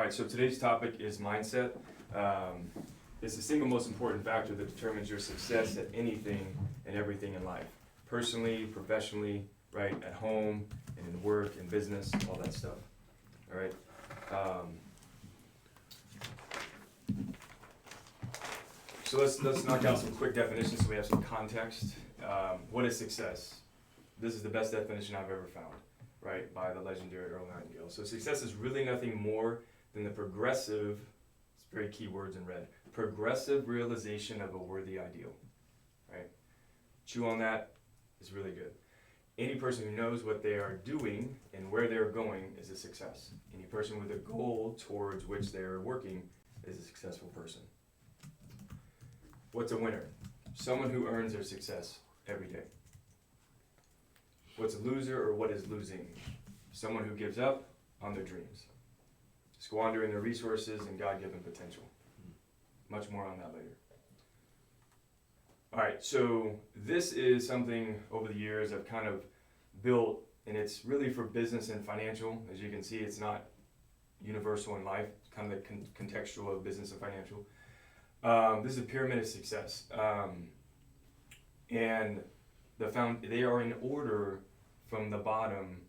right, so today's topic is mindset. It's the single most important factor that determines your success at anything and everything in life. Personally, professionally, right, at home, and in work, and business, all that stuff. All right. So let's knock out some quick definitions so we have some context. What is success? This is the best definition I've ever found, right, by the legendary Earl Nightingale. So success is really nothing more than the progressive, it's very key words in red, progressive realization of a worthy ideal, right? Chew on that, it's really good. Any person who knows what they are doing and where they're going is a success. Any person with a goal towards which they're working is a successful person. What's a winner? Someone who earns their success every day. What's a loser, or what is losing? Someone who gives up on their dreams, squandering their resources and God-given potential. Much more on that later. All right, so this is something over the years I've kind of built, and it's really for business and financial. As you can see, it's not universal in life. It's kind of the contextual of business and financial. This is a pyramid of success, and they are in order from the bottom,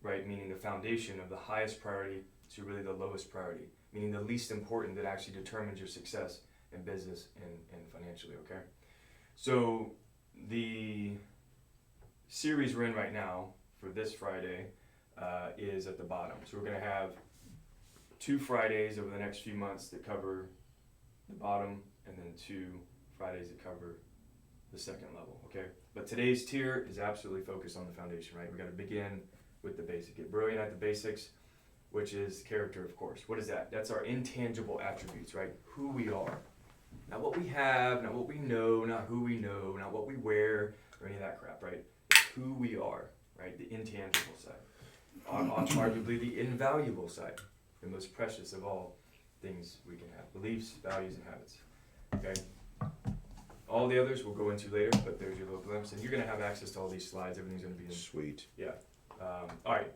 right? Meaning the foundation of the highest priority to really the lowest priority, meaning the least important that actually determines your success in business and financially. Okay, so the series we're in right now for this Friday is at the bottom. So we're going to have 2 Fridays over the next few months that cover the bottom, and then 2 Fridays that cover the second level, okay? But today's tier is absolutely focused on the foundation, right? We got to begin with the basic. Get brilliant at the basics, which is character, of course. What is that? That's our intangible attributes, right? Who we are. Not what we have, not what we know, not who we know, not what we wear, or any of that crap, right? It's who we are, right? The intangible side. Arguably the invaluable side, the most precious of all things we can have. Beliefs, values, and habits, okay? All the others we'll go into later, but there's your little glimpse, and you're going to have access to all these slides. Everything's going to be in. Sweet. Yeah. All right.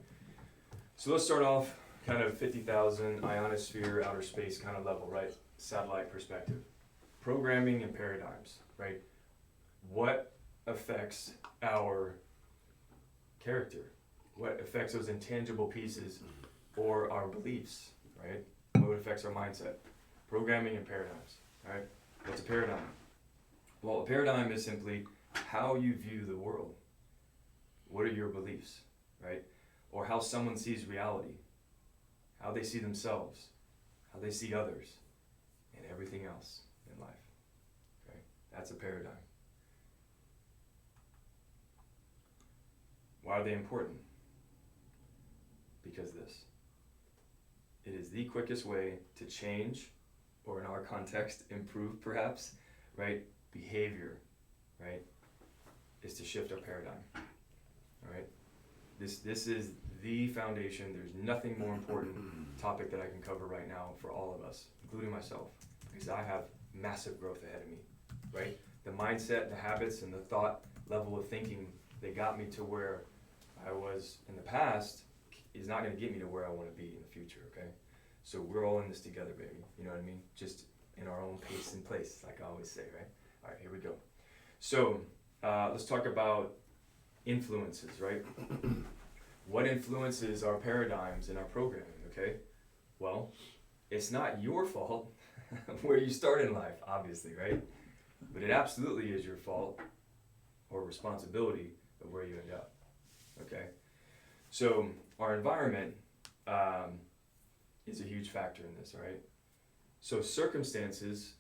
So let's start off kind of 50,000 ionosphere, outer space kind of level, right? Satellite perspective. Programming and paradigms, right? What affects our character? What affects those intangible pieces or our beliefs, right? What affects our mindset? Programming and paradigms, right? What's a paradigm? Well, a paradigm is simply how you view the world. What are your beliefs, right? Or how someone sees reality, how they see themselves, how they see others, and everything else in life, okay? That's a paradigm. Why are they important? Because this. It is the quickest way to change, or in our context, improve perhaps, right? Behavior, right? Is to shift our paradigm, all right? This is the foundation. There's nothing more important topic that I can cover right now for all of us, including myself, because I have massive growth ahead of me, right? The mindset, the habits, and the thought level of thinking that got me to where I was in the past is not going to get me to where I want to be in the future, okay? So we're all in this together, baby. You know what I mean? Just in our own pace and place, like I always say, right? All right, here we go. So let's talk about influences, right? What influences our paradigms and our programming, okay? Well, it's not your fault where you start in life, obviously, right? But it absolutely is your fault or responsibility of where you end up, okay? So our environment is a huge factor in this, all right? So circumstances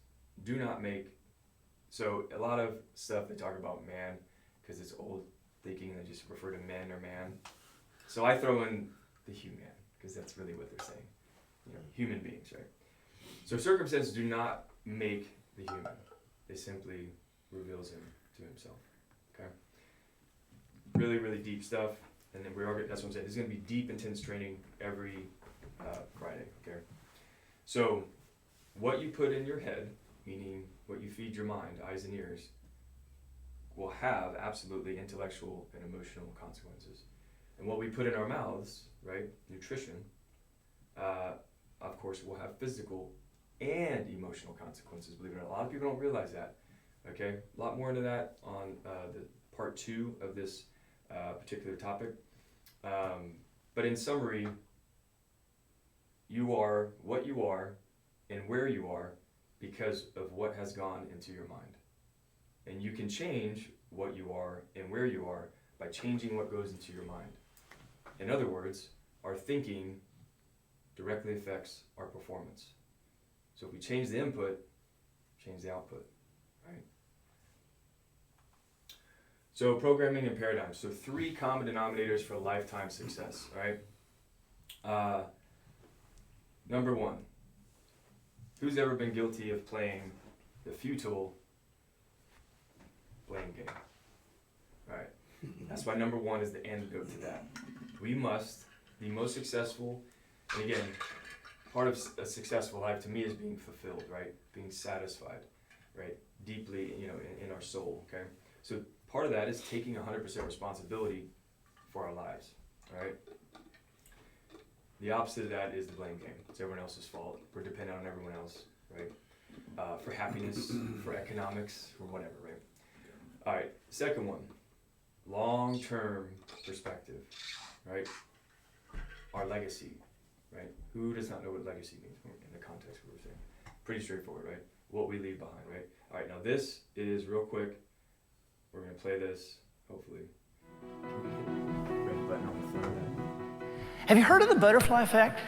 do not make, so a lot of stuff they talk about man, because it's old thinking, they just refer to men or man. So I throw in the human, because that's really what they're saying, you know, human beings, right? So circumstances do not make the human. It simply reveals him to himself, okay? Really, really deep stuff. And then that's what I'm saying. There's going to be deep, intense training every Friday, okay? So what you put in your head, meaning what you feed your mind, eyes and ears, will have absolutely intellectual and emotional consequences. And what we put in our mouths, right, nutrition, of course, will have physical and emotional consequences, believe it or not. A lot of people don't realize that, okay? A lot more into that on the part 2 of this particular topic. But in summary, you are what you are and where you are because of what has gone into your mind. And you can change what you are and where you are by changing what goes into your mind. In other words, our thinking directly affects our performance. So if we change the input, change the output, right? So programming and paradigms. So 3 common denominators for lifetime success, right? Number 1, who's ever been guilty of playing the futile blame game? All right. That's why number 1 is the antidote to that. We must be most successful, and again, part of a successful life to me is being fulfilled, right? Being satisfied, right? Deeply, in our soul, okay? So part of that is taking 100% responsibility for our lives, all right? The opposite of that is the blame game. It's everyone else's fault. We're dependent on everyone else, right? For happiness, for economics, for whatever, right? All right, second one, long-term perspective, right? Our legacy, right? Who does not know what legacy means in the context we were saying? Pretty straightforward, right? What we leave behind, right? All right, now this is real quick. We're gonna play this, hopefully. Red button on the front of that. Have you heard of the butterfly effect?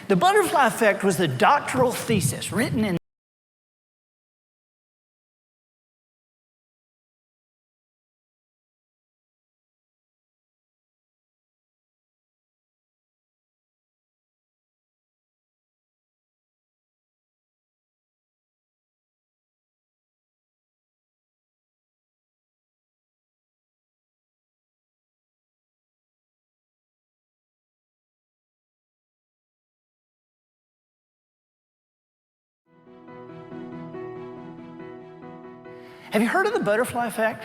The butterfly effect was the doctoral thesis written in Have you heard of the butterfly effect?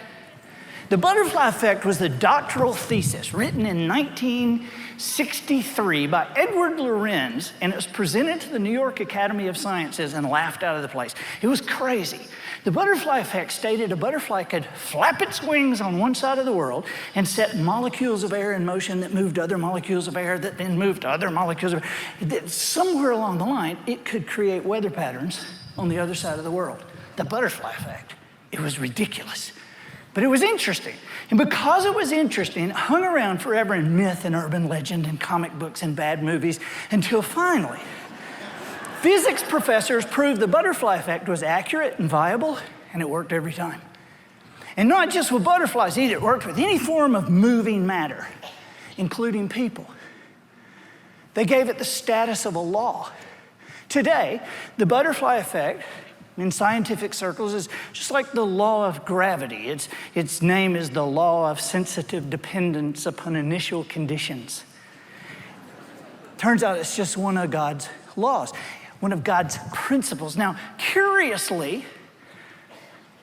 The butterfly effect was the doctoral thesis written in 1963 by Edward Lorenz, and it was presented to the New York Academy of Sciences and laughed out of the place. It was crazy. The butterfly effect stated a butterfly could flap its wings on one side of the world and set molecules of air in motion that moved other molecules of air that then moved other molecules of air. Somewhere along the line, it could create weather patterns on the other side of the world. The butterfly effect. It was ridiculous, but it was interesting. And because it was interesting, it hung around forever in myth and urban legend and comic books and bad movies until finally, physics professors proved the butterfly effect was accurate and viable, and it worked every time. And not just with butterflies either, it worked with any form of moving matter, including people. They gave it the status of a law. Today, the butterfly effect in scientific circles is just like the law of gravity. Its name is the law of sensitive dependence upon initial conditions. Turns out it's just one of God's laws, one of God's principles. Now, curiously,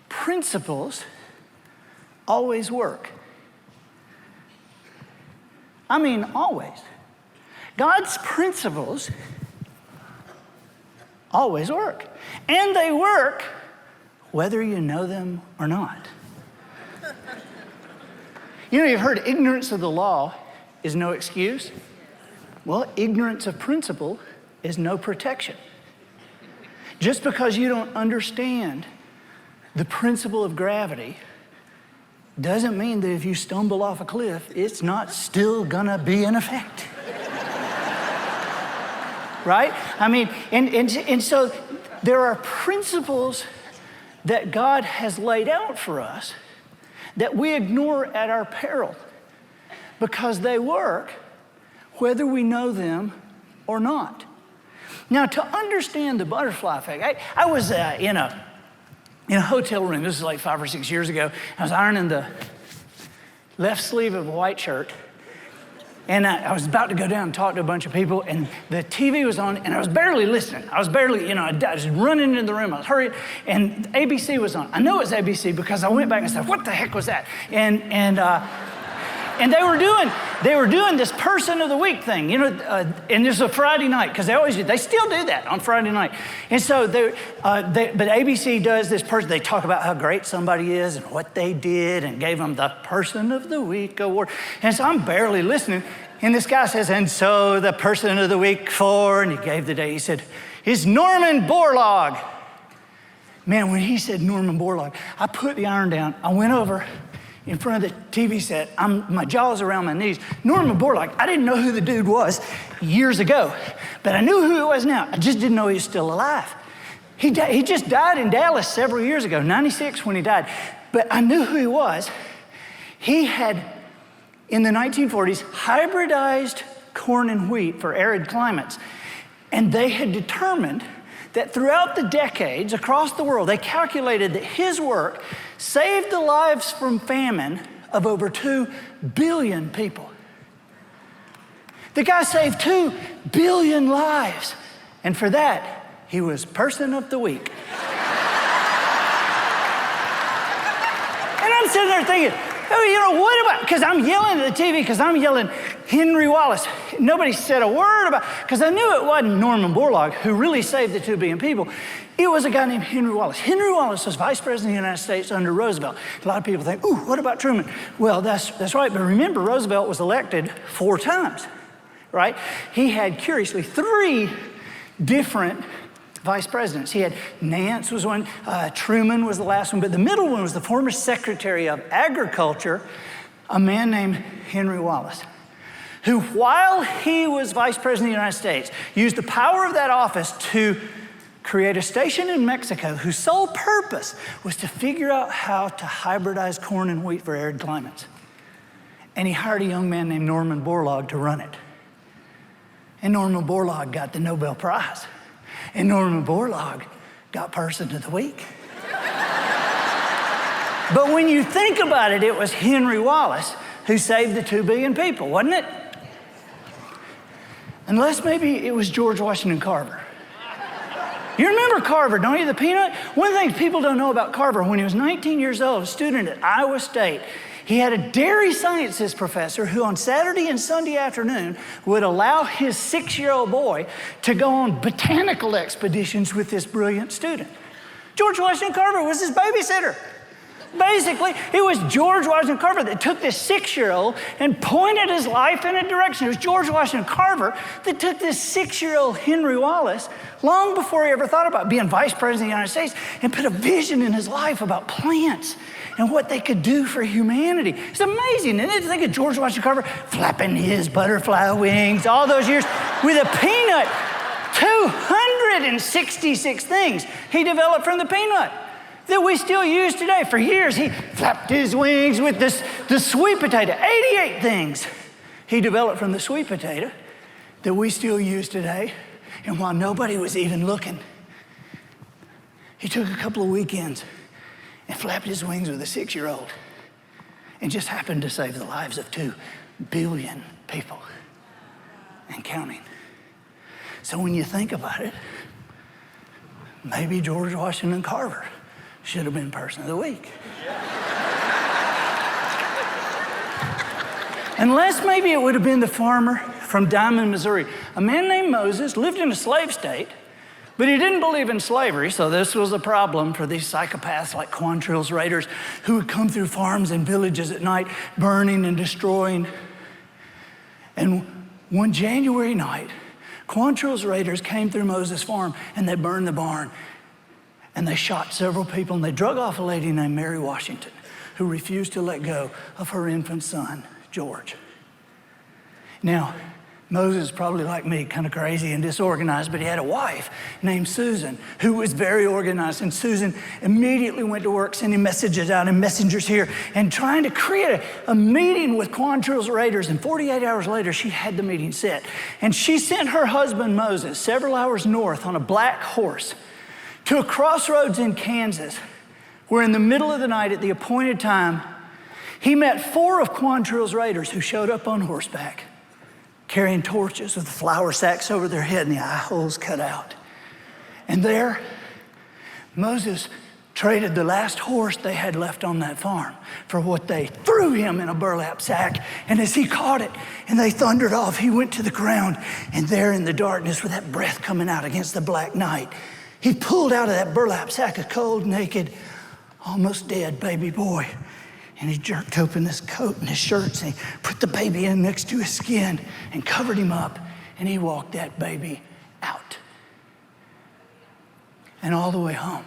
principles always work. I mean, always. God's principles always work. And they work whether you know them or not. You've heard ignorance of the law is no excuse. Well, ignorance of principle is no protection. Just because you don't understand the principle of gravity doesn't mean that if you stumble off a cliff, it's not still gonna be in effect. Right? I mean, and so there are principles that God has laid out for us that we ignore at our peril because they work whether we know them or not. Now, to understand the butterfly effect, I was in a hotel room. This is like 5 or 6 years ago. I was ironing the left sleeve of a white shirt. And I was about to go down and talk to a bunch of people, and the TV was on, and I was barely listening. I was barely, I was running into the room. I was hurrying, and ABC was on. I know it was ABC because I went back and said, "What the heck was that?" And And they were doing this person of the week thing, and this is a Friday night, because they still do that on Friday night. And so but ABC does this person, they talk about how great somebody is and what they did and gave them the person of the week award. And so I'm barely listening. And this guy says, and so the person of the week and he gave the day, he said, is Norman Borlaug. Man, when he said Norman Borlaug, I put the iron down. I went over in front of the TV set. My jaw's around my knees. Norman Borlaug, I didn't know who the dude was years ago, but I knew who he was now. I just didn't know he was still alive. He just died in Dallas several years ago, 96 when he died. But I knew who he was. He had, in the 1940s, hybridized corn and wheat for arid climates. And they had determined that throughout the decades across the world, they calculated that his work saved the lives from famine of over 2 billion people. The guy saved 2 billion lives. And for that, he was person of the week. And I'm sitting there thinking, what about, because I'm yelling at the TV, because I'm yelling Henry Wallace. Nobody said a word about, because I knew it wasn't Norman Borlaug who really saved the 2 billion people. It was a guy named Henry Wallace. Henry Wallace was vice president of the United States under Roosevelt. A lot of people think, ooh, what about Truman? Well, that's right, but remember, Roosevelt was elected 4 times, right? He had, curiously, 3 different vice presidents. He had Nance was one, Truman was the last one, but the middle one was the former Secretary of Agriculture, a man named Henry Wallace, who, while he was vice president of the United States, used the power of that office to create a station in Mexico whose sole purpose was to figure out how to hybridize corn and wheat for arid climates. And he hired a young man named Norman Borlaug to run it. And Norman Borlaug got the Nobel Prize. And Norman Borlaug got person of the week. But when you think about it, it was Henry Wallace who saved the 2 billion people, wasn't it? Unless maybe it was George Washington Carver. You remember Carver, don't you, the peanut? One of the things people don't know about Carver, when he was 19 years old, a student at Iowa State, he had a dairy sciences professor who on Saturday and Sunday afternoon would allow his 6-year-old boy to go on botanical expeditions with this brilliant student. George Washington Carver was his babysitter. Basically, it was George Washington Carver that took this 6-year-old and pointed his life in a direction. It was George Washington Carver that took this 6-year-old Henry Wallace, long before he ever thought about being vice president of the United States, and put a vision in his life about plants and what they could do for humanity. It's amazing, isn't it, to think of George Washington Carver flapping his butterfly wings all those years with a peanut. 266 things he developed from the peanut that we still use today. For years, he flapped his wings with the sweet potato. 88 things he developed from the sweet potato that we still use today. And while nobody was even looking, he took a couple of weekends and flapped his wings with a 6-year-old and just happened to save the lives of 2 billion people and counting. So when you think about it, maybe George Washington Carver should have been person of the week. Unless maybe it would have been the farmer from Diamond, Missouri. A man named Moses lived in a slave state, but he didn't believe in slavery, so this was a problem for these psychopaths like Quantrill's raiders who would come through farms and villages at night, burning and destroying. And one January night, Quantrill's raiders came through Moses' farm and they burned the barn. And they shot several people, and they drug off a lady named Mary Washington, who refused to let go of her infant son, George. Now, Moses is probably like me, kind of crazy and disorganized, but he had a wife named Susan who was very organized. And Susan immediately went to work sending messages out and messengers here and trying to create a meeting with Quantrill's raiders. And 48 hours later, she had the meeting set. And she sent her husband, Moses, several hours north on a black horse to a crossroads in Kansas, where in the middle of the night at the appointed time, he met 4 of Quantrill's raiders who showed up on horseback, carrying torches with flour sacks over their head and the eye holes cut out. And there, Moses traded the last horse they had left on that farm for what they threw him in a burlap sack. And as he caught it and they thundered off, he went to the ground. And there in the darkness with that breath coming out against the black night, he pulled out of that burlap sack a cold, naked, almost dead baby boy. And he jerked open his coat and his shirts and he put the baby in next to his skin and covered him up. And he walked that baby out. And all the way home.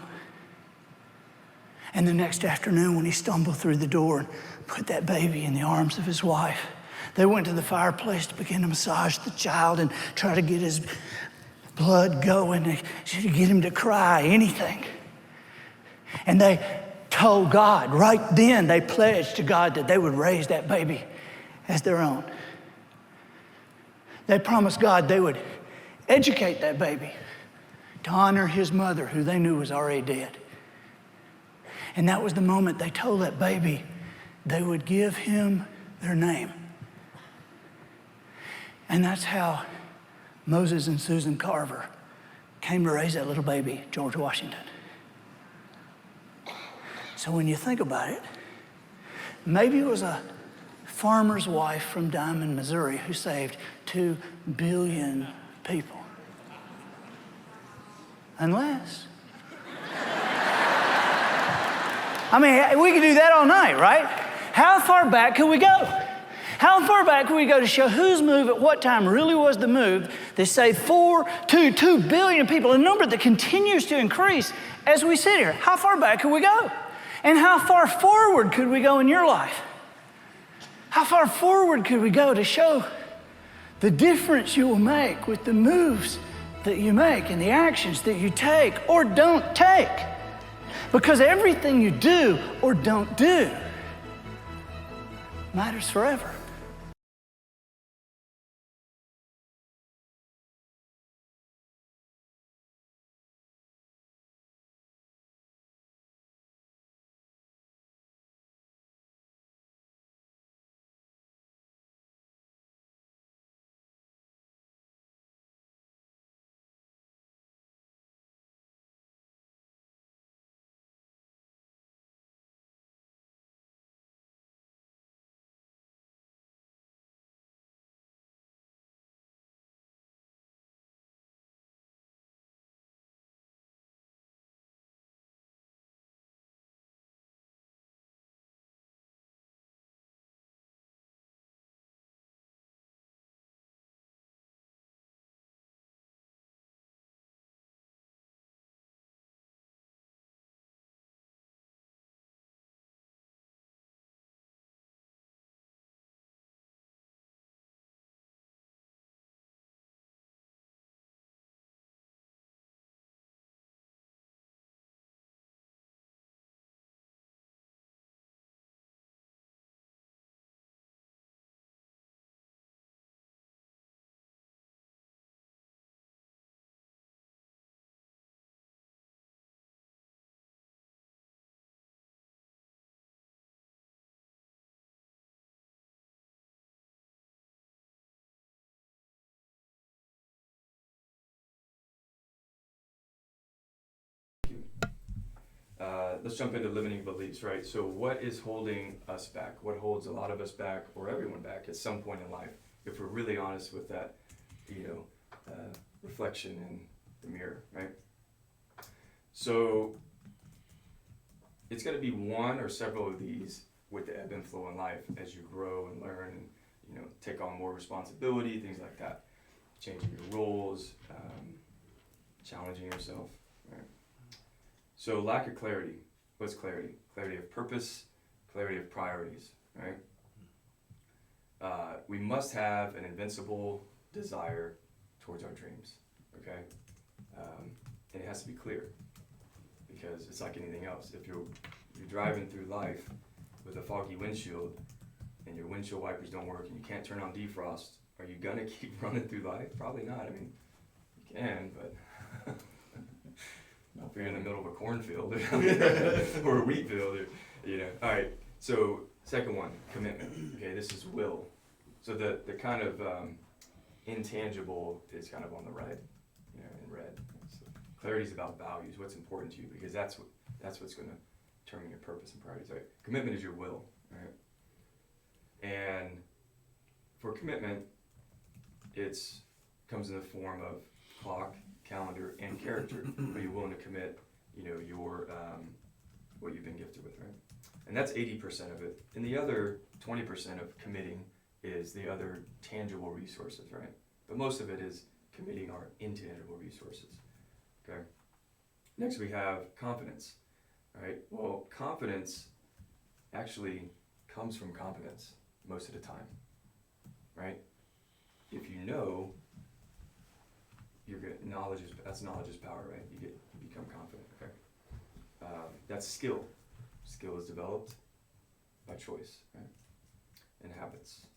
And the next afternoon when he stumbled through the door and put that baby in the arms of his wife, they went to the fireplace to begin to massage the child and try to get his blood going, to get him to cry, anything. And they told God, right then they pledged to God that they would raise that baby as their own. They promised God they would educate that baby to honor his mother, who they knew was already dead. And that was the moment they told that baby they would give him their name. And that's how Moses and Susan Carver came to raise that little baby, George Washington. So when you think about it, maybe it was a farmer's wife from Diamond, Missouri, who saved 2 billion people. Unless, I mean, we could do that all night, right? How far back could we go? How far back could we go to show whose move at what time really was the move that saved 2 billion people, a number that continues to increase as we sit here? How far back could we go? And how far forward could we go in your life? How far forward could we go to show the difference you will make with the moves that you make and the actions that you take or don't take? Because everything you do or don't do matters forever. Let's jump into limiting beliefs, right? So what is holding us back? What holds a lot of us back or everyone back at some point in life? If we're really honest with that, reflection in the mirror, right? So it's going to be one or several of these with the ebb and flow in life as you grow and learn and, take on more responsibility, things like that. Changing your roles, challenging yourself, right? So lack of clarity. What's clarity? Clarity of purpose, clarity of priorities, right? We must have an invincible desire towards our dreams, okay? And it has to be clear because it's like anything else. If you're driving through life with a foggy windshield and your windshield wipers don't work and you can't turn on defrost, are you gonna keep running through life? Probably not. I mean, you can, but if you're in the middle of a cornfield or a wheat field, All right, so second one, commitment. Okay, this is will. So the kind of intangible is kind of on the right, in red. So clarity is about values, what's important to you, because that's That's what's going to determine your purpose and priorities, right? Commitment is your will, right? And for commitment, it's comes in the form of clock, calendar, and character. Are you willing to commit, your what you've been gifted with, right? And that's 80% of it. And the other 20% of committing is the other tangible resources, right? But most of it is committing our intangible resources, okay? Next we have confidence, right? Well, confidence actually comes from competence most of the time, right? If you know, you're good. Knowledge is power, right? You become confident, okay? That's skill. Skill is developed by choice, right? And habits.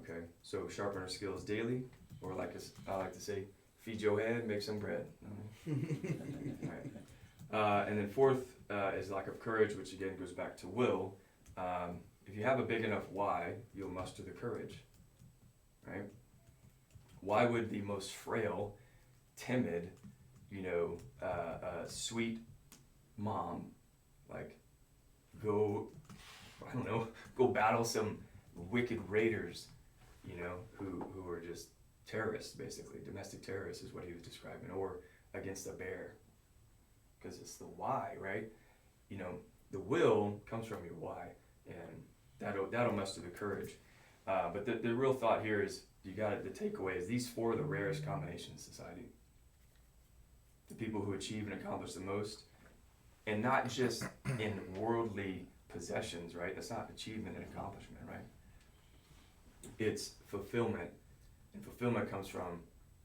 Okay, so sharpen our skills daily, or I like to say, feed your head, make some bread. Right. And then fourth is lack of courage, which again goes back to will. If you have a big enough why, you'll muster the courage, right? Why would the most frail, timid, sweet mom, go battle some wicked raiders, who are just terrorists, basically. Domestic terrorists is what he was describing, or against a bear. Because it's the why, right? The will comes from your why, and that'll muster the courage. But the real thought here is, the takeaway is these four are the rarest combinations in society. The people who achieve and accomplish the most, and not just in worldly possessions, right? That's not achievement and accomplishment, right? It's fulfillment, and fulfillment comes from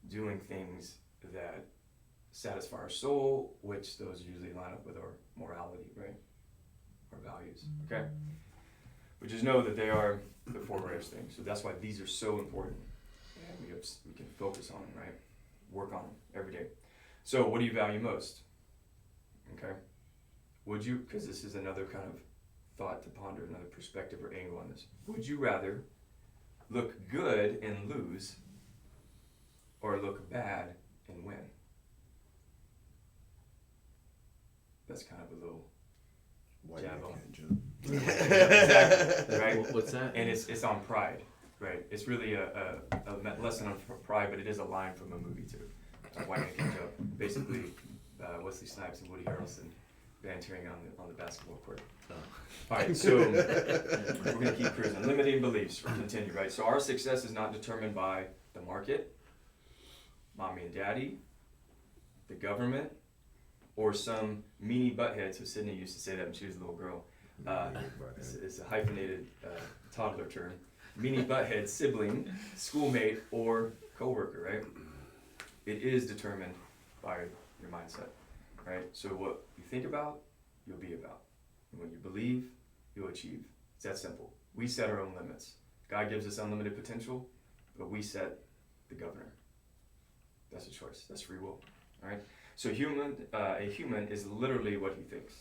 doing things that satisfy our soul, which those usually line up with our morality, right? Our values, okay? But just know that they are the four rarest things. So that's why these are so important, and we can focus on them, right? Work on them every day. So what do you value most? Okay? Would you, because this is another kind of thought to ponder, another perspective or angle on this. Would you rather look good and lose, or look bad and win? That's kind of a little jab on. Exactly, right? What's that? And it's on pride, right? It's really a lesson on pride, but it is a line from a movie too. Why Can't Catch Up? Basically, Wesley Snipes and Woody Harrelson bantering on the basketball court. Oh. All right, so we're gonna keep cruising. Limiting beliefs. We'll continue, right? So our success is not determined by the market, mommy and daddy, the government, or some meanie butthead. So Sydney used to say that when she was a little girl. It's a hyphenated toddler term. Meanie butthead, sibling, schoolmate, or coworker, right? It is determined by your mindset, right? So what you think about, you'll be about. And what you believe, you'll achieve. It's that simple. We set our own limits. God gives us unlimited potential, but we set the governor. That's a choice. That's free will, all right? So a human is literally what he thinks,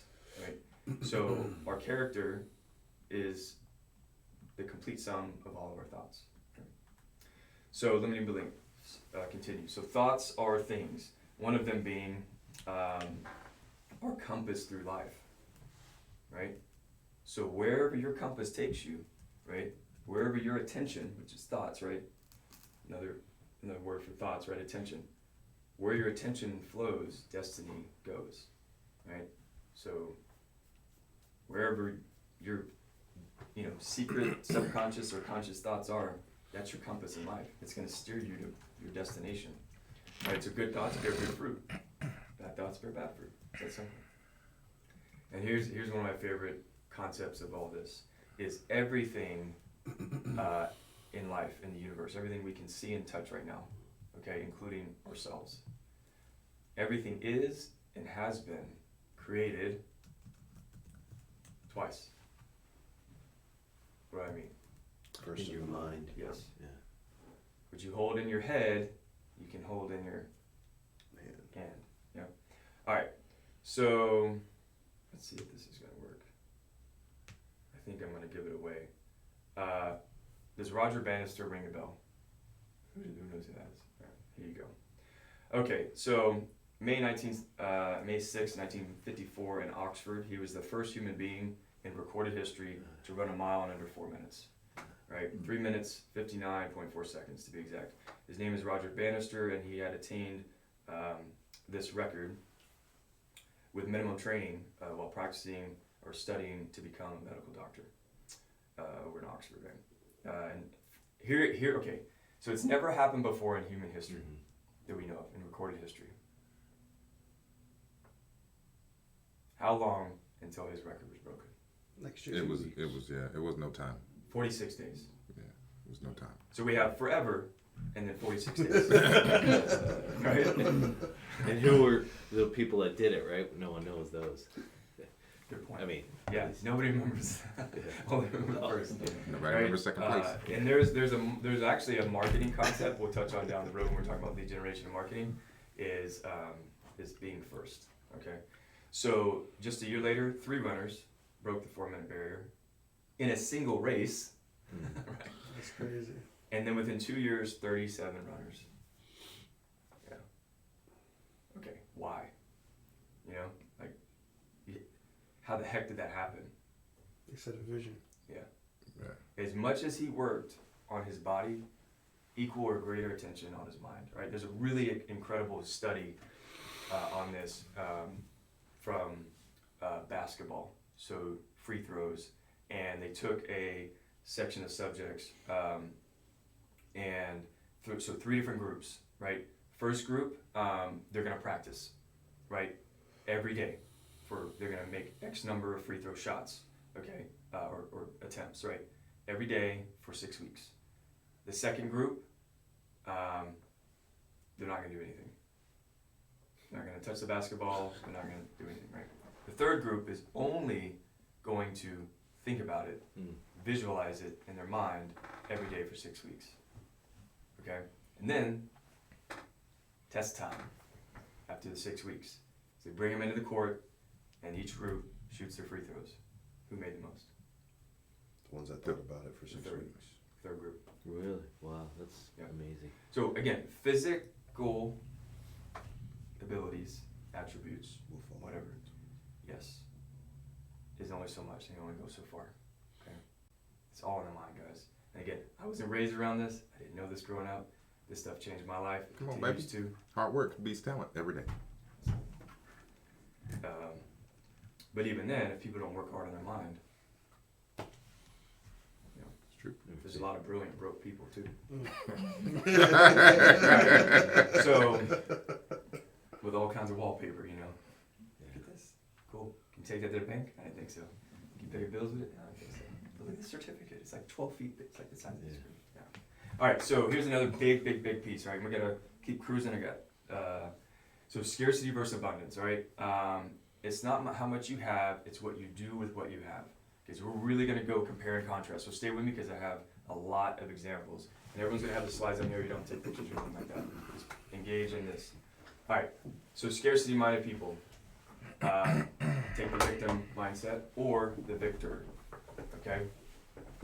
right? So our character is the complete sum of all of our thoughts. Okay? So limiting beliefs, continue. So thoughts are things. One of them being our compass through life, right? So wherever your compass takes you, right? Wherever your attention, which is thoughts, right? Another word for thoughts, right? Attention. Where your attention flows, destiny goes, right? So wherever your secret, subconscious, or conscious thoughts are, that's your compass in life. It's going to steer you to your destination, right? So good thoughts bear good fruit. Bad thoughts bear bad fruit. That's simple. And here's one of my favorite concepts of all this, is everything in life, in the universe, everything we can see and touch right now, okay, including ourselves. Everything is and has been created twice. What do I mean? First in your mind. Yes. Yeah. What you hold in your head, you can hold in your hand. Yeah. All right. So let's see if this is going to work. I think I'm going to give it away. Does Roger Bannister ring a bell? Who knows who that is? All right, here you go. Okay, so May 6, 1954 in Oxford, he was the first human being in recorded history to run a mile in under 4 minutes. Right? 3 minutes, 59.4 seconds to be exact. His name is Roger Bannister, and he had attained this record with minimum training while practicing or studying to become a medical doctor over in Oxford. Right? And here, okay. So it's never happened before in human history that we know of, in recorded history. How long until his record was broken? Next year. It was no time. 46 days. Yeah, it was no time. So we have forever and then 46 days. Right? And who were the people that did it, right? No one knows those. Good point. I mean, yeah, nobody remembers that. Only remember the first. Nobody Right? remembers second place. And there's actually a marketing concept we'll touch on down the road when we're talking about lead generation and marketing is being first. Okay, so just a year later, 3 runners broke the 4-minute barrier in a single race. Right? That's crazy. And then within 2 years, 37 runners. Yeah. Okay, why? You know, like, how the heck did that happen? They set a vision. Yeah. Yeah. As much as he worked on his body, equal or greater attention on his mind, right? There's a really incredible study on this from basketball, so free throws, and they took a section of subjects so 3 different groups, right? First group, they're gonna practice, right? Every day they're gonna make X number of free throw shots, okay? Or attempts, right? Every day for 6 weeks. The second group, they're not gonna do anything. They're not gonna touch the basketball, they're not gonna do anything, right? The third group is only going to think about it, visualize it in their mind every day for 6 weeks. Okay? And then, test time after the 6 weeks. So they bring them into the court, and each group shoots their free throws. Who made the most? The ones that thought about it for 6 Third. weeks. Third group. really? Wow, that's Yeah. amazing. So again, physical abilities, attributes, We'll follow. whatever, yes, is only so much. They only go so far. Okay? It's all in the mind, guys. And again, I wasn't raised around this. I didn't know this growing up. This stuff changed my life. It Come on, continues to. Hard work beats talent every day. But even then, if people don't work hard on their mind, you know, It's true. there's a lot of brilliant broke people too. Mm. So, with all kinds of wallpaper, you know. Look at this. Cool. Can you take that to the bank? I didn't think so. Can you pay your bills with it? I don't think so. But look at this certificate. It's like 12 feet thick. It's like the size of this screen. Yeah. All right. So here's another big piece. All right. We're gonna keep cruising. I got so scarcity versus abundance. All right. It's not how much you have. It's what you do with what you have. Okay. So we're really gonna go compare and contrast. So stay with me because I have a lot of examples, and everyone's gonna have the slides on here. You don't take pictures or anything like that. Just engage in this. All right. So scarcity-minded people take the victim mindset or the victor. Okay.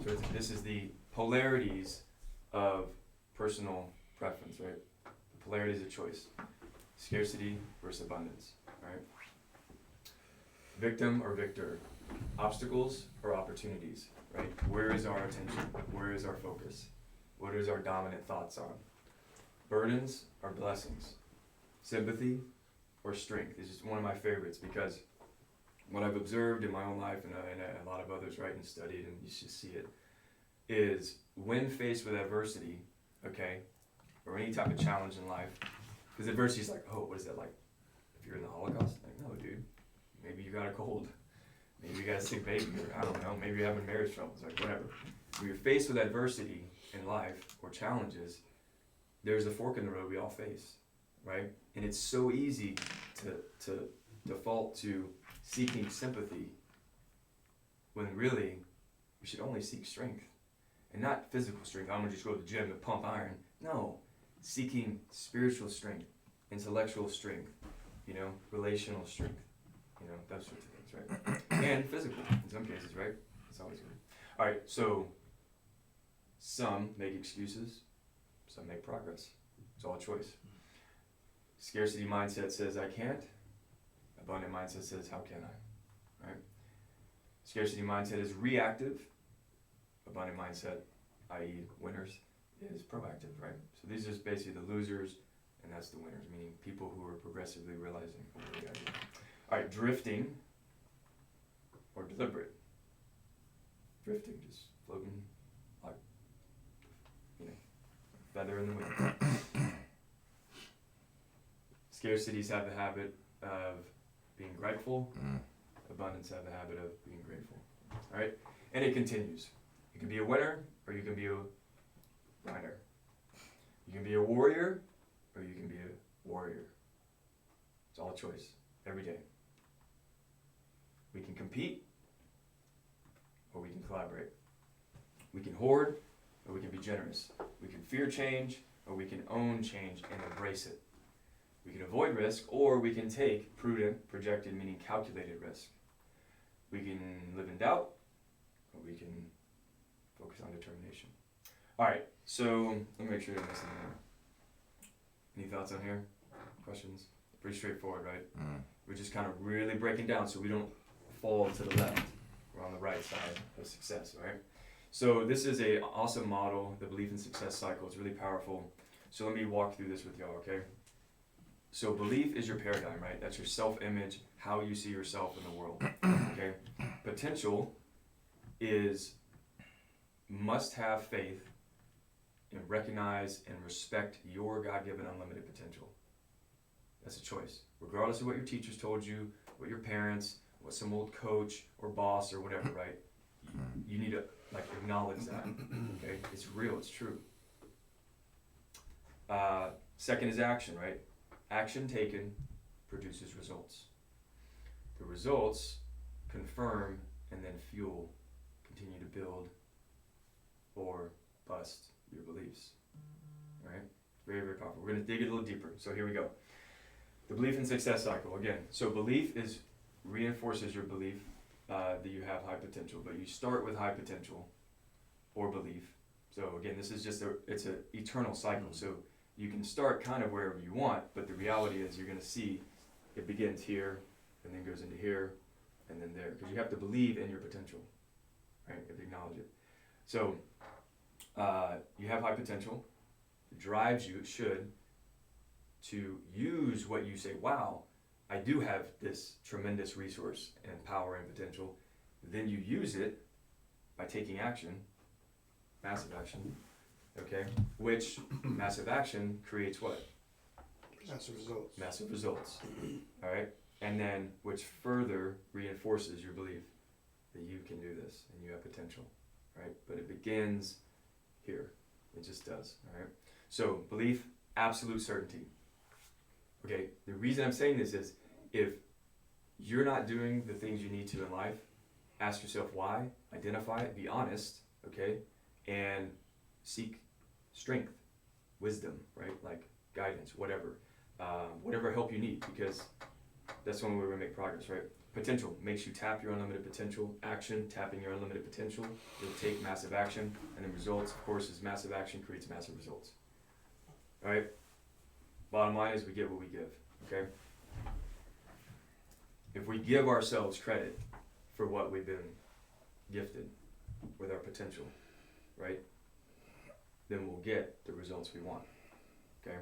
So this is the polarities of personal preference, right? The polarities of choice. Scarcity versus abundance, right? Victim or victor. Obstacles or opportunities, right? Where is our attention? Where is our focus? What is our dominant thoughts on? Burdens or blessings? Sympathy or strength? This is one of my favorites because what I've observed in my own life and a lot of others, right, and studied, and you should see it, is when faced with adversity, okay, or any type of challenge in life, because adversity is like, oh, what is that like? If you're in the Holocaust? Like, no, dude. Maybe you got a cold. Maybe you got a sick baby, or I don't know, maybe you're having marriage troubles, like whatever. When you're faced with adversity in life or challenges, there's a fork in the road we all face, right? And it's so easy to default to seeking sympathy when really we should only seek strength. And not physical strength, I'm gonna just go to the gym and pump iron. No, seeking spiritual strength, intellectual strength, you know, relational strength, you know, those sorts of things, right? And physical, in some cases, right? It's always good. All right, so some make excuses, some make progress. It's all a choice. Scarcity mindset says I can't. Abundant mindset says how can I, right? Scarcity mindset is reactive. Abundant mindset, i.e. winners, is proactive, right? So these are basically the losers, and that's the winners, meaning people who are progressively realizing what they gotta do. All right, drifting or deliberate. Drifting, just floating like, feather in the wind. Scarcities have the habit of being grateful. Abundance have the habit of being grateful. All right, and it continues. You can be a winner, or you can be a whiner. You can be a warrior, or you can be a warrior. It's all a choice, every day. We can compete, or we can collaborate. We can hoard, or we can be generous. We can fear change, or we can own change and embrace it. We can avoid risk, or we can take prudent, projected, meaning calculated risk. We can live in doubt, or we can focus on determination. All right, so let me make sure I didn't miss anything. Any thoughts on here? Questions? Pretty straightforward, right? We're just kind of really breaking down so we don't fall to the left. We're on the right side of success, right? So this is a awesome model, the belief in success cycle. It's really powerful. So let me walk through this with y'all, okay? So belief is your paradigm, right? That's your self-image, how you see yourself in the world, okay? Potential is must-have faith and recognize and respect your God-given unlimited potential. That's a choice. Regardless of what your teachers told you, what your parents, what some old coach or boss or whatever, right? You need to acknowledge that, okay? It's real, it's true. Second is action, right? Action taken produces results. The results confirm and then fuel, continue to build or bust your beliefs, right? Very, very powerful. We're going to dig it a little deeper. So here we go. The belief in success cycle, again. So belief reinforces your belief that you have high potential, but you start with high potential or belief. So again, this is just it's an eternal cycle. So you can start kind of wherever you want, but the reality is you're going to see it begins here and then goes into here and then there, because you have to believe in your potential, right? You have to acknowledge it. So you have high potential. It drives you, it should, to use what you say, wow, I do have this tremendous resource and power and potential. Then you use it by taking action, massive action, okay? Which massive action creates what? Massive results. Massive results, all right? And then which further reinforces your belief that you can do this and you have potential, right? But it begins here. It just does, all right? So belief, absolute certainty. Okay, the reason I'm saying this is if you're not doing the things you need to in life, ask yourself why, identify it, be honest, okay? And seek strength, wisdom, right? Like guidance, whatever. Whatever help you need, because that's the only way we're gonna make progress, right? Potential makes you tap your unlimited potential. Action, tapping your unlimited potential. You'll take massive action, and then results, of course, is massive action creates massive results. All right? Bottom line is we get what we give, okay? If we give ourselves credit for what we've been gifted with our potential, right? Then we'll get the results we want, okay?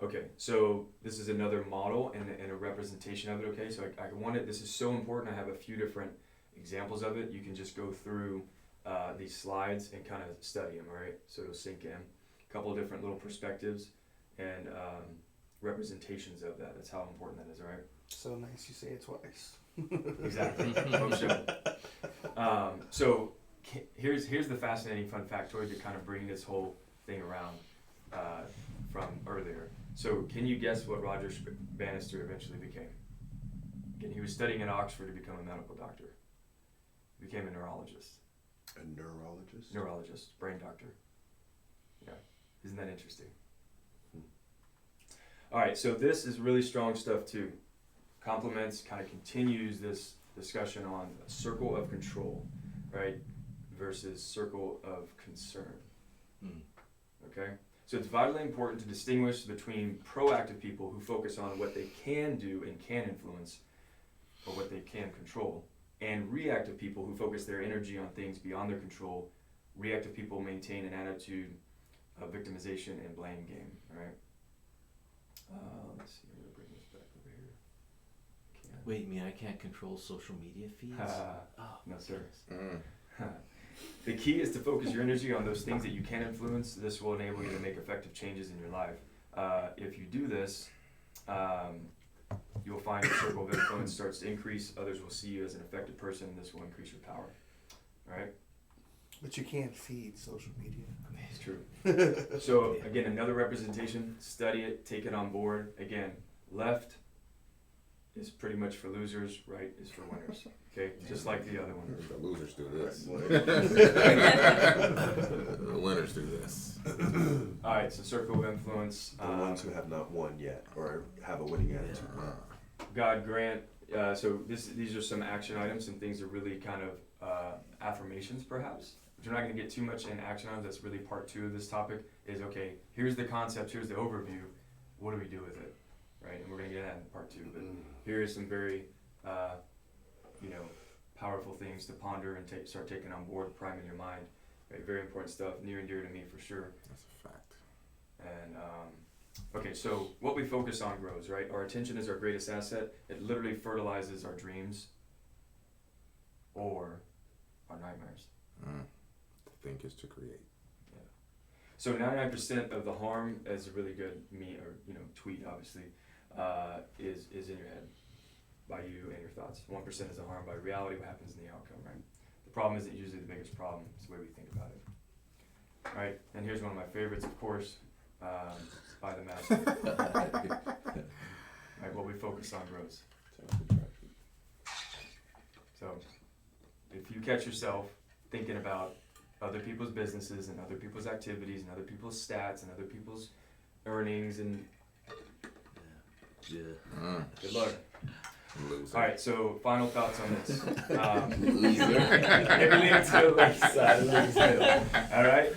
Okay, so this is another model and a representation of it, okay? So I wanted, this is so important, I have a few different examples of it. You can just go through these slides and kind of study them, all right? So it'll sink in. A couple of different little perspectives and representations of that. That's how important that is, all right? So nice you say it twice. Exactly. So here's the fascinating fun factoid to kind of bring this whole thing around from earlier. So can you guess what Roger Bannister eventually became? Again, he was studying at Oxford to become a medical doctor. He became a neurologist. A neurologist? Neurologist, brain doctor. Yeah, isn't that interesting? All right, so this is really strong stuff too. Complements, kind of continues this discussion on a circle of control, right, versus circle of concern. Okay, So it's vitally important to distinguish between proactive people who focus on what they can do and can influence, or what they can control, and reactive people who focus their energy on things beyond their control. Reactive people maintain an attitude of victimization and blame game. All right. Let's see. I'm gonna bring this back over here. Can't. Wait, you mean I can't control social media feeds? Oh, No, sir. goodness. The key is to focus your energy on those things that you can influence. This will enable you to make effective changes in your life. If you do this, you'll find your circle of influence starts to increase. Others will see you as an effective person, and this will increase your power. All right? But you can't feed social media. It's true. So, again, another representation. Study it. Take it on board. Again, left is pretty much for losers, right is for winners. Okay? Just like the other one. The losers do this. The winners do this. All right, so circle of influence. The ones who have not won yet or have a winning attitude. God grant. So these are some action items, some things that really kind of affirmations, perhaps. But we're not going to get too much in action items. That's really part 2 of this topic. Is okay. Here's the concept. Here's the overview. What do we do with it, right? And we're going to get that in part 2. But here is some very, powerful things to ponder and start taking on board, prime in your mind. Right? Very important stuff, near and dear to me for sure. That's a fact. And okay, so what we focus on grows, right? Our attention is our greatest asset. It literally fertilizes our dreams or our nightmares. To think is to create. Yeah. So 99% of the harm, as a really good tweet, obviously, is in your head by you and your thoughts. 1% is the harm by reality, what happens in the outcome, right? The problem isn't usually the biggest problem. It's the way we think about it. All right, and here's one of my favorites, of course. By the master. Right, what we focus on grows. So, if you catch yourself thinking about other people's businesses and other people's activities and other people's stats and other people's earnings and Yeah. good luck. Loser. All right, so final thoughts on this. Everything to the left side of the scale. All right.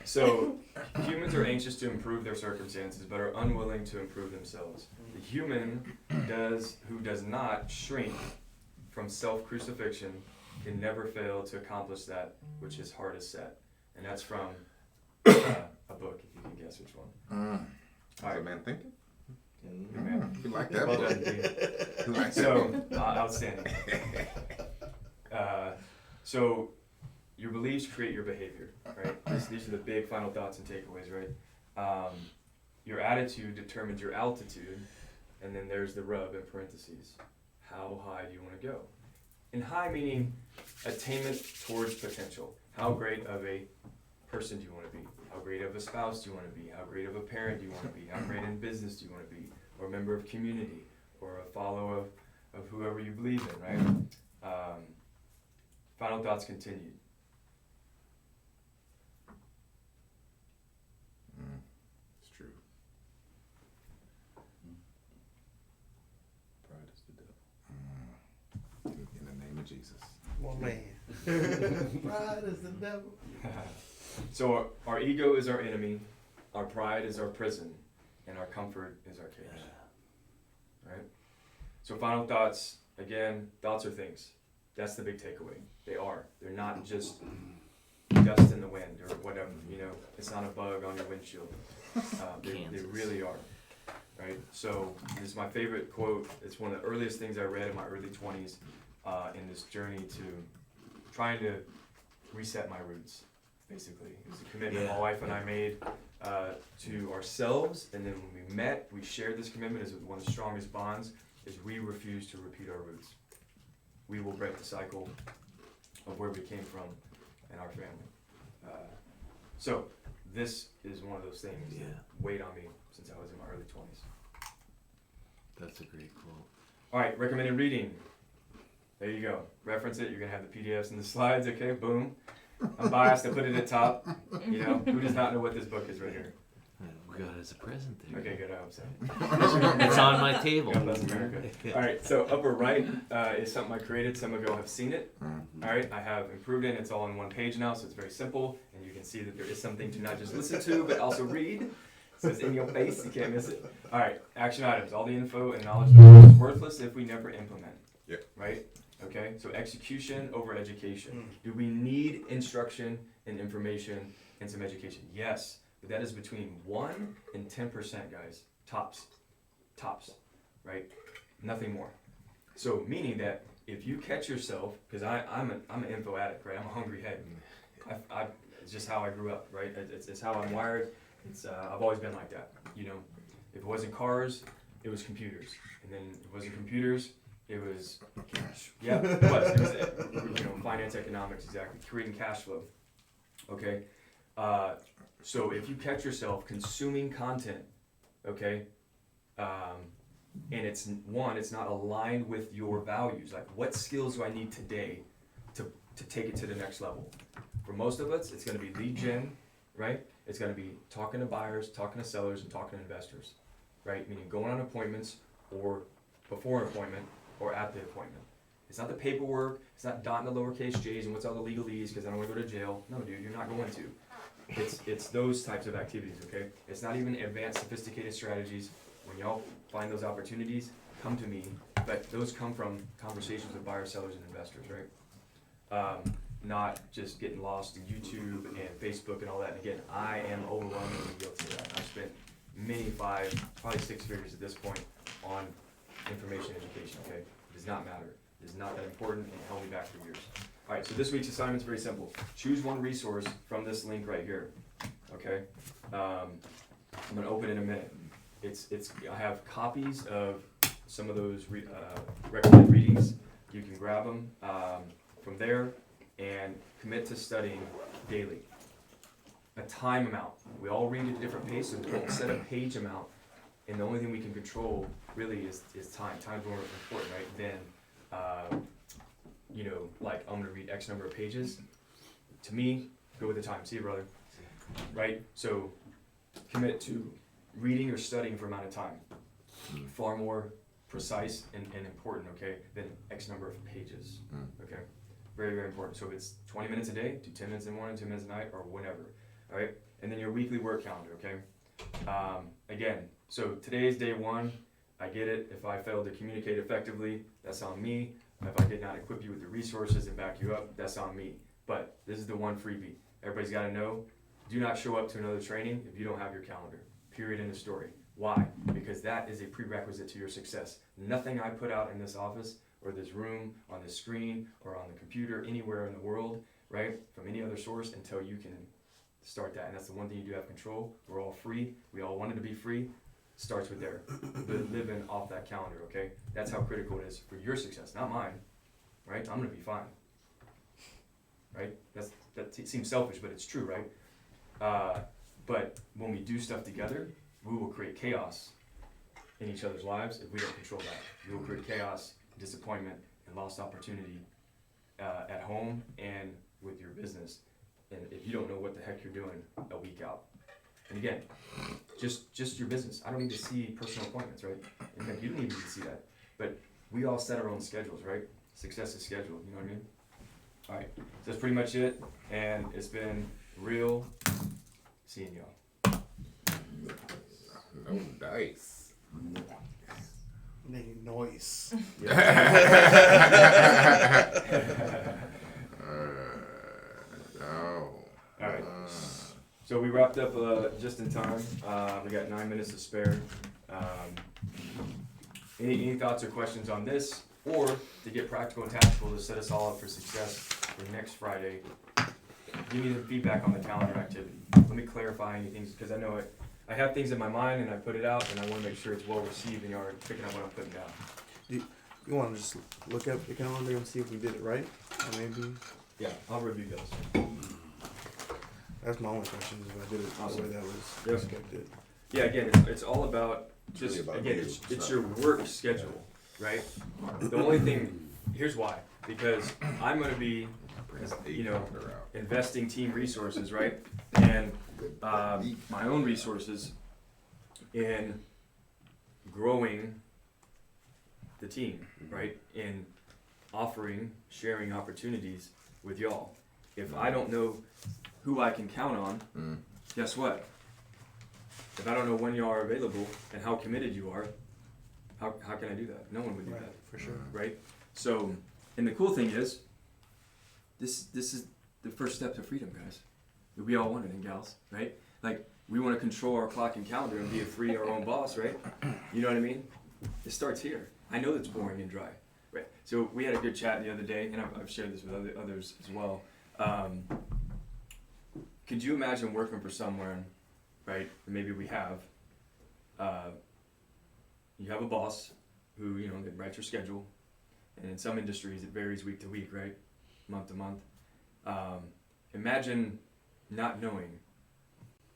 So humans are anxious to improve their circumstances, but are unwilling to improve themselves. The human who does not shrink from self-crucifixion can never fail to accomplish that which his heart is set. And that's from a book, if you can guess which one. All right, man, thinking. Good man. You like that Well book? done, Dean. You like that So, book? outstanding. So, your beliefs create your behavior, right? These are the big final thoughts and takeaways, right? Your attitude determines your altitude, and then there's the rub in parentheses. How high do you want to go? And high meaning attainment towards potential. How great of a person do you want to be? How great of a spouse do you want to be? How great of a parent do you want to be? How great in business do you want to be? Or a member of community? Or a follower of whoever you believe in, right? Final thoughts continued. It's true. Pride is the devil. In the name of Jesus. Well, man. Pride is the devil. So our ego is our enemy, our pride is our prison, and our comfort is our cage. Right? So final thoughts, again, thoughts are things. That's the big takeaway. They are. They're not just dust in the wind or whatever, it's not a bug on your windshield. They really are. Right? So this is my favorite quote. It's one of the earliest things I read in my early 20s in this journey to trying to reset my roots. Basically, it was a commitment my wife and I made to ourselves, and then when we met, we shared this commitment as one of the strongest bonds. Is we refuse to repeat our roots. We will break the cycle of where we came from and our family. So this is one of those things that weighed on me since I was in my early 20s. That's a great quote. All right, recommended reading. There you go. Reference it. You're gonna have the PDFs and the slides. Okay, boom. I'm biased. I put it at the top. Who does not know what this book is right here? got as a present there. Okay, good. I hope so. It's on my table. God bless America. All right, so upper right is something I created. Some of you have seen it. All right, I have improved it. It's all on one page now, so it's very simple, and you can see that there is something to not just listen to, but also read. So it's in your face. You can't miss it. All right, action items. All the info and knowledge is worthless if we never implement. Yep. Right. Okay. So execution over education. Do we need instruction and information and some education? Yes. But that is between 1 and 10%, guys. Tops. Right? Nothing more. So meaning that if you catch yourself, because I'm an info addict, right? I'm a hungry head. It's just how I grew up, right? It's how I'm wired. I've always been like that. You know, if it wasn't cars, it was computers, and then if it wasn't computers, it was cash. Yeah, it was finance, economics, exactly, creating cash flow. Okay. So if you catch yourself consuming content, okay, and it's not aligned with your values. Like, what skills do I need today to take it to the next level? For most of us, it's going to be lead gen, right? It's going to be talking to buyers, talking to sellers, and talking to investors, right? Meaning going on appointments, or before an appointment, or at the appointment. It's not the paperwork. It's not dotting the lowercase j's and what's all the legalese because I don't want to go to jail. No, dude, you're not going to. It's those types of activities, okay? It's not even advanced, sophisticated strategies. When y'all find those opportunities, come to me. But those come from conversations with buyers, sellers, and investors, right? Not just getting lost in YouTube and Facebook and all that. And again, I am overwhelmingly guilty of that. I've spent many 5, probably 6 figures at this point on information education, okay? It does not matter. It is not that important and it held me back for years. All right, so this week's assignment is very simple. Choose one resource from this link right here, okay? I'm gonna open in a minute. I have copies of some of those recommended readings. You can grab them from there and commit to studying daily. A time amount. We all read at a different pace, so don't set a page amount. And the only thing we can control really is time. Time's more important, right? Than like I'm gonna read X number of pages. To me, go with the time. See you, brother. Right? So commit to reading or studying for amount of time. Far more precise and important, okay, than X number of pages. Okay? Very, very important. So if it's 20 minutes a day, do 10 minutes in the morning, 10 minutes at night, or whatever. All right? And then your weekly work calendar, okay? Again, so today is day 1. I get it. If I failed to communicate effectively, that's on me. If I did not equip you with the resources and back you up, that's on me. But this is the one freebie. Everybody's got to know, do not show up to another training if you don't have your calendar. Period, end of story. Why? Because that is a prerequisite to your success. Nothing I put out in this office or this room, on this screen, or on the computer, anywhere in the world, right, from any other source until you can start that. And that's the one thing you do have control. We're all free. We all wanted to be free. Starts with there. Living off that calendar, okay? That's how critical it is for your success, not mine, right? I'm gonna be fine, right? That seems selfish, but it's true, right? But when we do stuff together, we will create chaos in each other's lives if we don't control that. We will create chaos, disappointment, and lost opportunity at home and with your business. And if you don't know what the heck you're doing a week out. And again, just your business. I don't need to see personal appointments, right? In fact, you don't even need to see that. But we all set our own schedules, right? Success is scheduled, you know what I mean? All right, so that's pretty much it. And it's been real seeing y'all. No dice. Making noise. No. All right. So we wrapped up just in time. We got 9 minutes to spare. Any thoughts or questions on this, or to get practical and tactical to set us all up for success for next Friday? Give me the feedback on the calendar activity. Let me clarify any things, because I know I have things in my mind and I put it out, and I want to make sure it's well received and you are picking up what I'm putting down. You want to just look up the calendar and see if we did it right? Or maybe. Yeah, I'll review those. That's my only question, is if I did it the Awesome. way that was Yep. expected. Yeah, again, it's all about just, really about again, you. it's your work schedule, right? The only thing, here's why, because I'm gonna be, investing team resources, right? And my own resources in growing the team, right? In sharing opportunities with y'all. If I don't know who I can count on, guess what? If I don't know when y'all are available and how committed you are, how can I do that? No one would do Right, that, for sure. right? So, and the cool thing is, this is the first step to freedom, guys. We all want it, and gals, right? Like, we want to control our clock and calendar and be a free, our own boss, right? You know what I mean? It starts here. I know it's boring and dry, right? So we had a good chat the other day, and I've shared this with others as well. Could you imagine working for someone, right? Maybe we have. You have a boss who, you know, they write your schedule, and in some industries it varies week to week, right? Month to month. Imagine not knowing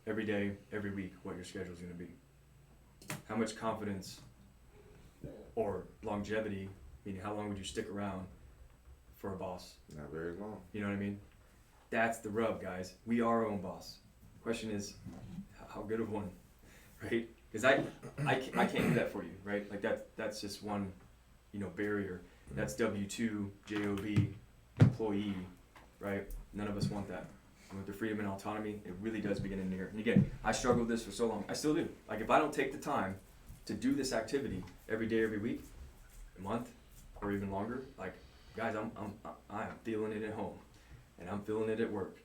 every day, every week what your schedule is going to be. How much confidence or longevity, meaning how long would you stick around for a boss? Not very long. You know what I mean? That's the rub, guys. We are our own boss. Question is, how good of one, right? Because I can't do that for you, right? Like that's just one, you know, barrier. That's W-2, J-O-B, employee, right? None of us want that. And with the freedom and autonomy, it really does begin in here. And again, I struggled with this for so long. I still do. Like if I don't take the time to do this activity every day, every week, a month, or even longer, like guys, I am feeling it at home, and I'm feeling it at work,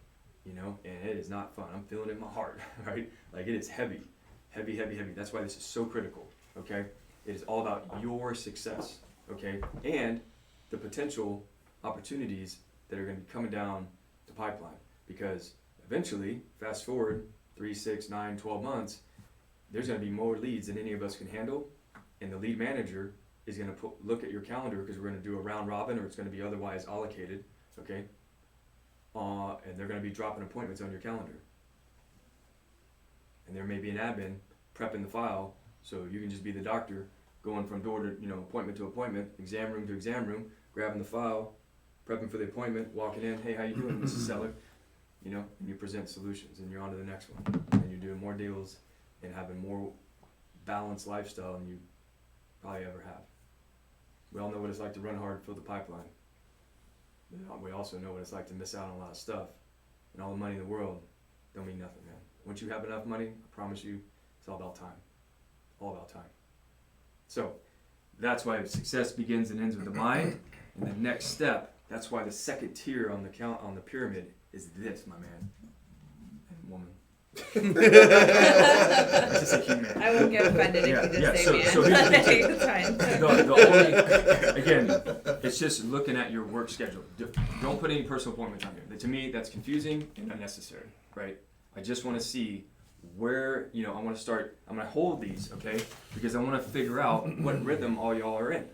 you know, and it is not fun. I'm feeling it in my heart, right? Like it is heavy, heavy, heavy, heavy. That's why this is so critical, okay? It is all about your success, okay? And the potential opportunities that are going to be coming down the pipeline, because eventually, fast forward 3, 6, 9, 12 months, there's going to be more leads than any of us can handle, and the lead manager is going to look at your calendar, because we're going to do a round robin, or it's going to be otherwise allocated, okay? And they're going to be dropping appointments on your calendar. And there may be an admin prepping the file, so you can just be the doctor going from door to, you know, appointment to appointment, exam room to exam room, grabbing the file, prepping for the appointment, walking in, hey, how you doing, Mrs. Seller? You know, and you present solutions, and you're on to the next one. And you're doing more deals and having more balanced lifestyle than you probably ever have. We all know what it's like to run hard, fill the pipeline. We also know what it's like to miss out on a lot of stuff. And all the money in the world don't mean nothing, man. Once you have enough money, I promise you, it's all about time. All about time. So, that's why success begins and ends with the mind. And the next step, that's why the second tier on the pyramid is this, my man and woman. It's just a human. I won't get offended if you just say man. So here's the thing. It's fine. The only, again, it's just looking at your work schedule. Don't put any personal appointments on here. To me, that's confusing and unnecessary, right? I just want to see where, you know, I want to start. I'm going to hold these, okay? Because I want to figure out what rhythm all y'all are in.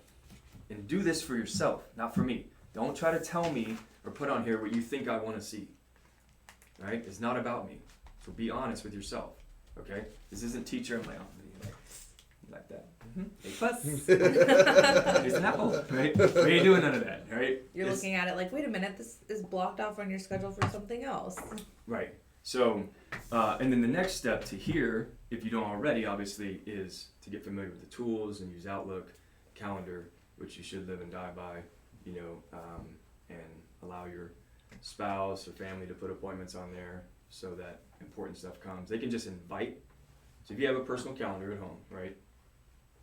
And do this for yourself, not for me. Don't try to tell me or put on here what you think I want to see, right? It's not about me. So be honest with yourself, okay? This isn't teacher. I'm like that. Mm-hmm. Here's an apple, right? We ain't doing none of that, right? You're looking at it like, wait a minute, this is blocked off on your schedule for something else. Right. So, and then the next step to here, if you don't already, obviously, is to get familiar with the tools and use Outlook, calendar, which you should live and die by, you know, and allow your spouse or family to put appointments on there so that important stuff comes. They can just invite. So if you have a personal calendar at home, right?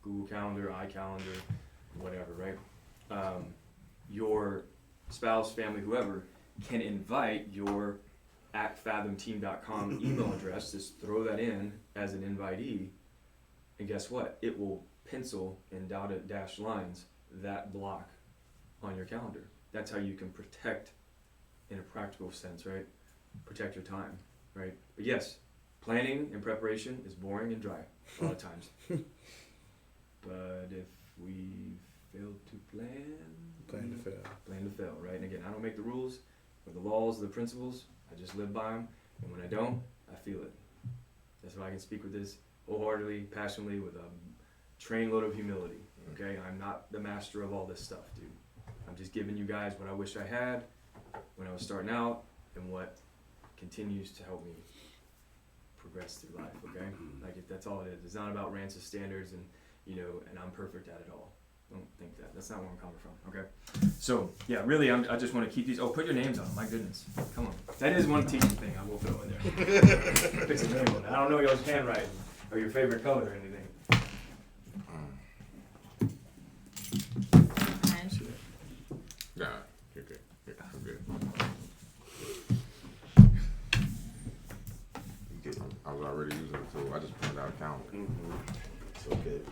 Google Calendar, iCalendar, whatever, right? Your spouse, family, whoever can invite your @fathomteam.com email address. Just throw that in as an invitee, and guess what? It will pencil in dotted dashed lines that block on your calendar. That's how you can protect, in a practical sense, right? Protect your time, right? But yes, planning and preparation is boring and dry a lot of times. But if we fail to plan to fail, right? And again, I don't make the rules or the laws, the principles. I just live by them, and when I don't, I feel it. That's why I can speak with this wholeheartedly, passionately, with a trainload of humility. Okay, I'm not the master of all this stuff, dude. I'm just giving you guys what I wish I had when I was starting out, and what continues to help me progress through life, okay? Like, that's all it is. It's not about Rance's standards and, you know, and I'm perfect at it all. Don't think that. That's not where I'm coming from, okay? So, yeah, really, I just want to keep these. Oh, put your names on them. My goodness. Come on. That is one teaching thing I will throw in there. Fix a name on it. I don't know your handwriting or your favorite color or anything. Nah, you're good. Yeah, I'm good. I was already using the tool. I just printed out a calendar. So good.